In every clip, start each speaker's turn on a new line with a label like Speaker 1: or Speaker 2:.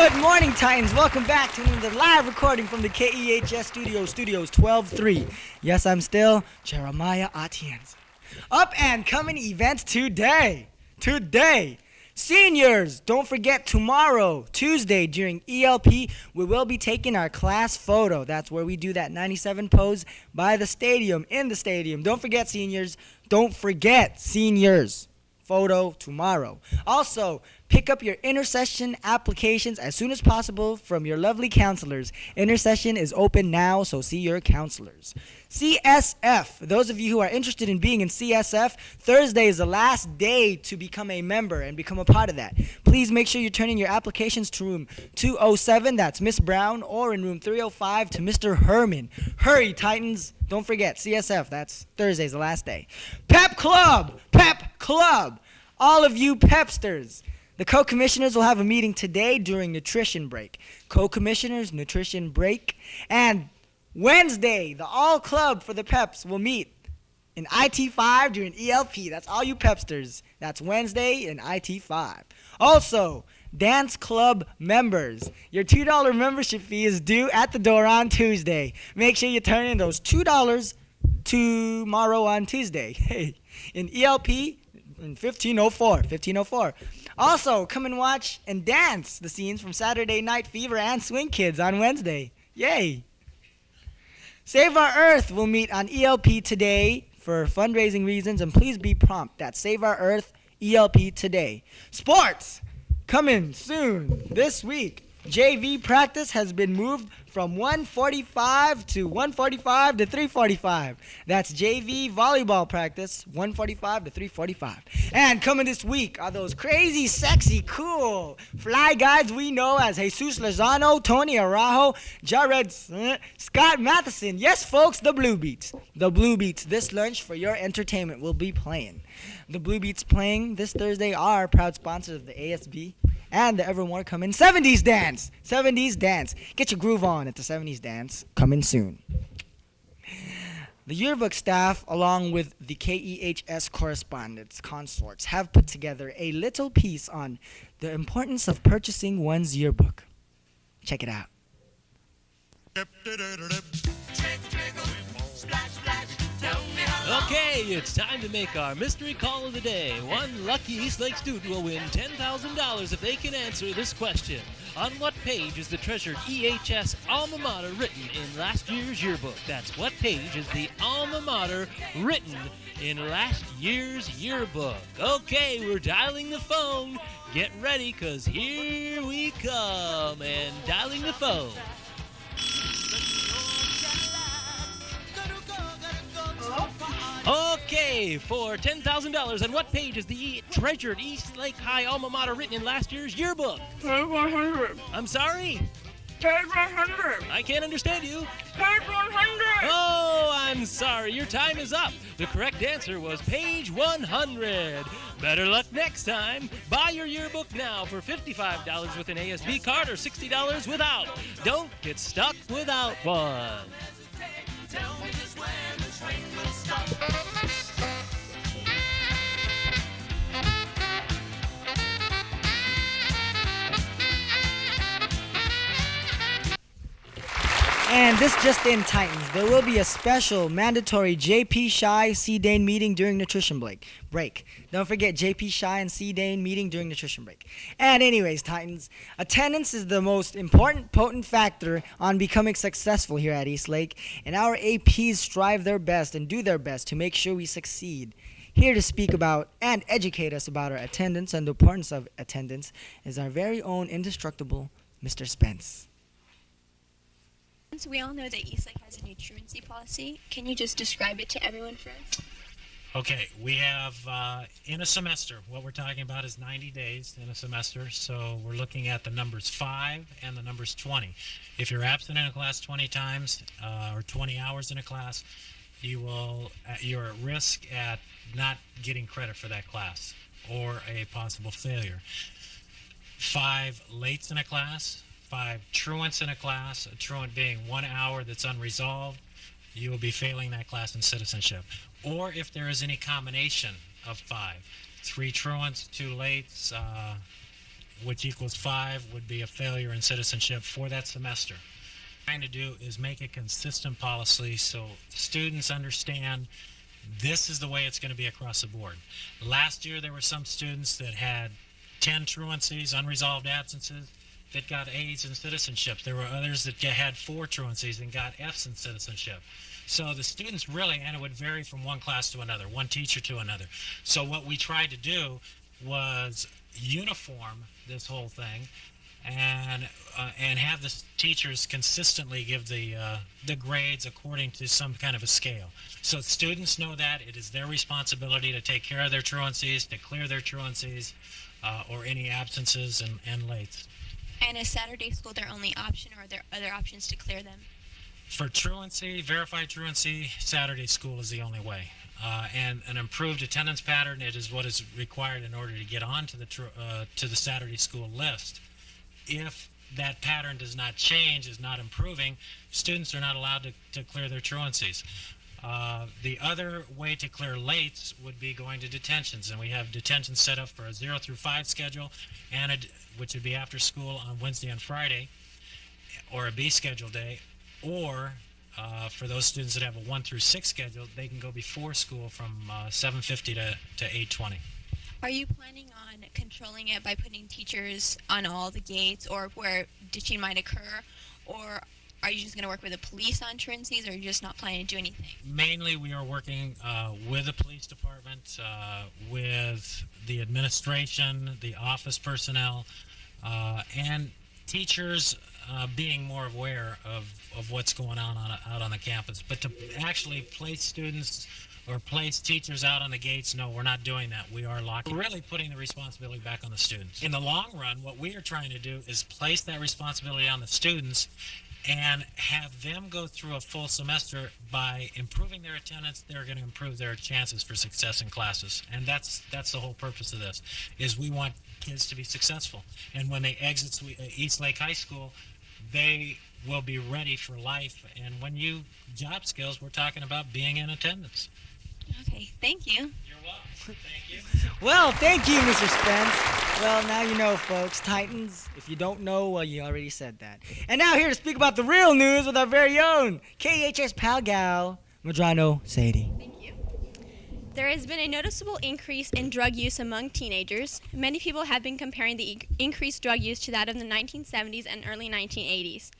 Speaker 1: Good morning, Titans. Welcome back to another live recording from the KEHS Studios 12-3. Yes, I'm still Jeremiah Atienza. Up and coming events today. Seniors, don't forget tomorrow, Tuesday, during ELP, we will be taking our class photo. That's where we do that 97 pose by the stadium, in the stadium. Don't forget, seniors. Photo tomorrow. Also, pick up your intercession applications as soon as possible from your lovely counselors. Intercession is open now, so see your counselors. CSF. Those of you who are interested in being in CSF, Thursday is the last day to become a member and become a part of that. Please make sure you turn in your applications to room 207, that's Miss Brown, or in room 305 to Mr. Herman. Hurry, Titans. Don't forget, CSF, that's Thursday's the last day. Pep Club. All of you Pepsters. The co-commissioners will have a meeting today during nutrition break. Co-commissioners, nutrition break. And Wednesday, the all club for the Peps will meet in IT5 during ELP. That's all you Pepsters. That's Wednesday in IT5. Also, dance club members, your $2 membership fee is due at the door on Tuesday. Make sure you turn in those $2 tomorrow on Tuesday. Hey, in ELP in 1504. Also, come and watch and dance the scenes from Saturday Night Fever and Swing Kids on Wednesday. Yay! Save Our Earth will meet on ELP today for fundraising reasons, and please be prompt. That's Save Our Earth, ELP today. Sports! Coming soon this week. JV practice has been moved from 1:45 to 1:45 to 3:45. That's JV volleyball practice, 1:45 to 3:45. And coming this week are those crazy, sexy, cool fly guys we know as Jesus Lozano, Tony Araujo, Jared, Scott Matheson. Yes, folks, the Blue Beats. The Blue Beats this lunch for your entertainment will be playing. The Blue Beats playing this Thursday are proud sponsors of the ASB and the Evermore Coming 70s Dance. 70s Dance. Get your groove on at the 70s Dance. Coming soon. The yearbook staff, along with the KEHS correspondents, consorts, have put together a little piece on the importance of purchasing one's yearbook. Check it out.
Speaker 2: Okay, it's time to make our mystery call of the day. One lucky East Lake student will win $10,000 if they can answer this question. On what page is the treasured EHS alma mater written in last year's yearbook? That's what page is the alma mater written in last year's yearbook. Okay, we're dialing the phone. Get ready, because here we come. And dialing the phone. Okay, for $10,000, on what page is the treasured East Lake High alma mater written in last year's yearbook?
Speaker 3: Page 100.
Speaker 2: I'm sorry?
Speaker 3: Page 100.
Speaker 2: I can't understand you.
Speaker 3: Page 100.
Speaker 2: Oh, I'm sorry. Your time is up. The correct answer was page 100. Better luck next time. Buy your yearbook now for $55 with an ASB card or $60 without. Don't get stuck without one. Tell me just when the train will stop.
Speaker 1: And this just in, Titans, there will be a special mandatory JP Shy C Dane meeting during nutrition break. Don't forget JP Shy and C Dane meeting during nutrition break. And anyways, Titans, attendance is the most important, potent factor on becoming successful here at East Lake, and our APs strive their best and do their best to make sure we succeed. Here to speak about and educate us about our attendance and the importance of attendance is our very own indestructible Mr. Spence.
Speaker 4: We all know that East Lake has a new truancy policy. Can you just describe it to everyone for us?
Speaker 5: Okay, we have in a semester, what we're talking about is 90 days in a semester, so we're looking at the numbers 5 and the numbers 20. If you're absent in a class 20 times or 20 hours in a class, you're at risk at not getting credit for that class or a possible failure. 5 lates in a class, 5 truants in a class, a truant being 1 hour that's unresolved, you will be failing that class in citizenship. Or if there is any combination of 5, 3 truants, 2 lates, which equals 5, would be a failure in citizenship for that semester. What we're trying to do is make a consistent policy so students understand this is the way it's going to be across the board. Last year there were some students that had 10 truancies, unresolved absences, that got A's in citizenship. There were others that had 4 truancies and got F's in citizenship. So the students really, and it would vary from one class to another, one teacher to another. So what we tried to do was uniform this whole thing and have the teachers consistently give the grades according to some kind of a scale. So students know that it is their responsibility to take care of their truancies, to clear their truancies, or any absences and lates.
Speaker 4: And is Saturday school their only option, or are there other options to clear them?
Speaker 5: For truancy, verified truancy, Saturday school is the only way. And an improved attendance pattern, it is what is required in order to get on to the Saturday school list. If that pattern does not change, is not improving, students are not allowed to clear their truancies. The other way to clear lates would be going to detentions, and we have detentions set up for a 0 through 5 schedule, and which would be after school on Wednesday and Friday, or a B schedule day, or for those students that have a 1 through 6 schedule, they can go before school from 7:50 to 8:20.
Speaker 4: Are you planning on controlling it by putting teachers on all the gates, or where ditching might occur, or are you just going to work with the police on truancies, or are you just not planning to do anything?
Speaker 5: Mainly we are working with the police department, with the administration, the office personnel, and teachers being more aware of what's going on out on the campus. But to actually place students or place teachers out on the gates, no, we're not doing that. We are locking. We're really putting the responsibility back on the students. In the long run, what we are trying to do is place that responsibility on the students and have them go through a full semester. By improving their attendance, they're going to improve their chances for success in classes. And that's the whole purpose of this, is we want kids to be successful. And when they exit East Lake High School, they will be ready for life. And when you job skills, we're talking about being in attendance.
Speaker 4: Okay, thank you.
Speaker 5: You're welcome. Thank you.
Speaker 1: Well, thank you, Mr. Spence. Well, now you know, folks. Titans, if you don't know, well, you already said that. And now here to speak about the real news with our very own KEHS pal gal, Madrano Sadie.
Speaker 6: Thank you. There has been a noticeable increase in drug use among teenagers. Many people have been comparing the increased drug use to that of the 1970s and early 1980s.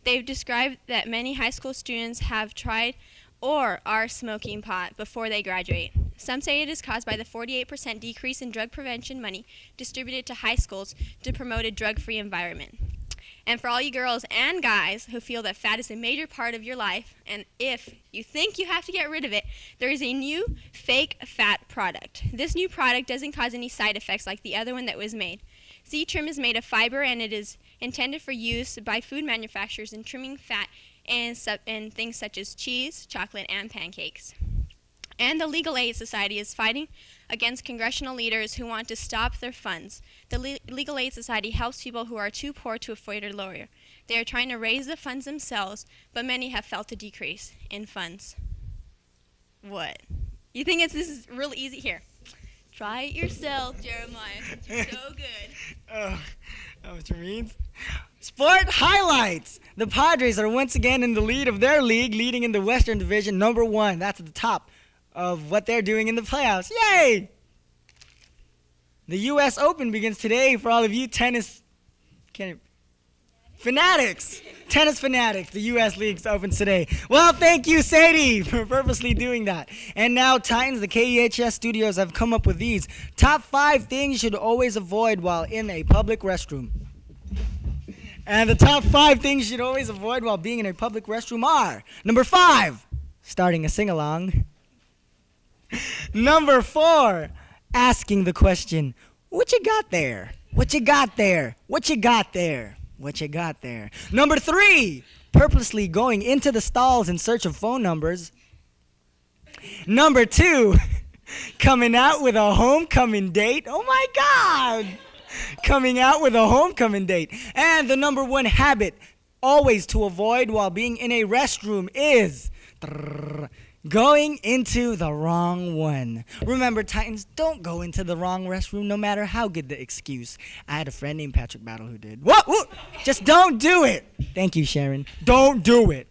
Speaker 6: They've described that many high school students have tried or are smoking pot before they graduate. Some say it is caused by the 48% decrease in drug prevention money distributed to high schools to promote a drug-free environment. And for all you girls and guys who feel that fat is a major part of your life, and if you think you have to get rid of it, there is a new fake fat product. This new product doesn't cause any side effects like the other one that was made. Z-Trim is made of fiber, and it is intended for use by food manufacturers in trimming fat and things such as cheese, chocolate, and pancakes. And the Legal Aid Society is fighting against congressional leaders who want to stop their funds. The Legal Aid Society helps people who are too poor to afford a lawyer. They are trying to raise the funds themselves, but many have felt a decrease in funds. What? You think this is real easy? Here. Try it yourself, Jeremiah. You're so good.
Speaker 1: Mr. Means. Sport highlights. The Padres are once again in the lead of their league, leading in the Western Division, #1. That's at the top of what they're doing in the playoffs. Yay! The U.S. Open begins today for all of you tennis fanatics. Tennis fanatics. The U.S. League's opens today. Well, thank you, Sadie, for purposely doing that. And now, Titans, the KEHS studios have come up with these top 5 things you should always avoid while in a public restroom. And the top 5 things you should always avoid while being in a public restroom are: number 5, starting a sing-along. Number 4, asking the question, what you got there? What you got there? What you got there? What you got there? Number 3, purposely going into the stalls in search of phone numbers. Number 2, coming out with a homecoming date. Oh my God! Coming out with a homecoming date. And the number 1 habit always to avoid while being in a restroom is Going into the wrong one. Remember, Titans, don't go into the wrong restroom no matter how good the excuse. I had a friend named Patrick Battle who did. What? Just don't do it. Thank you, Sharon. Don't do it.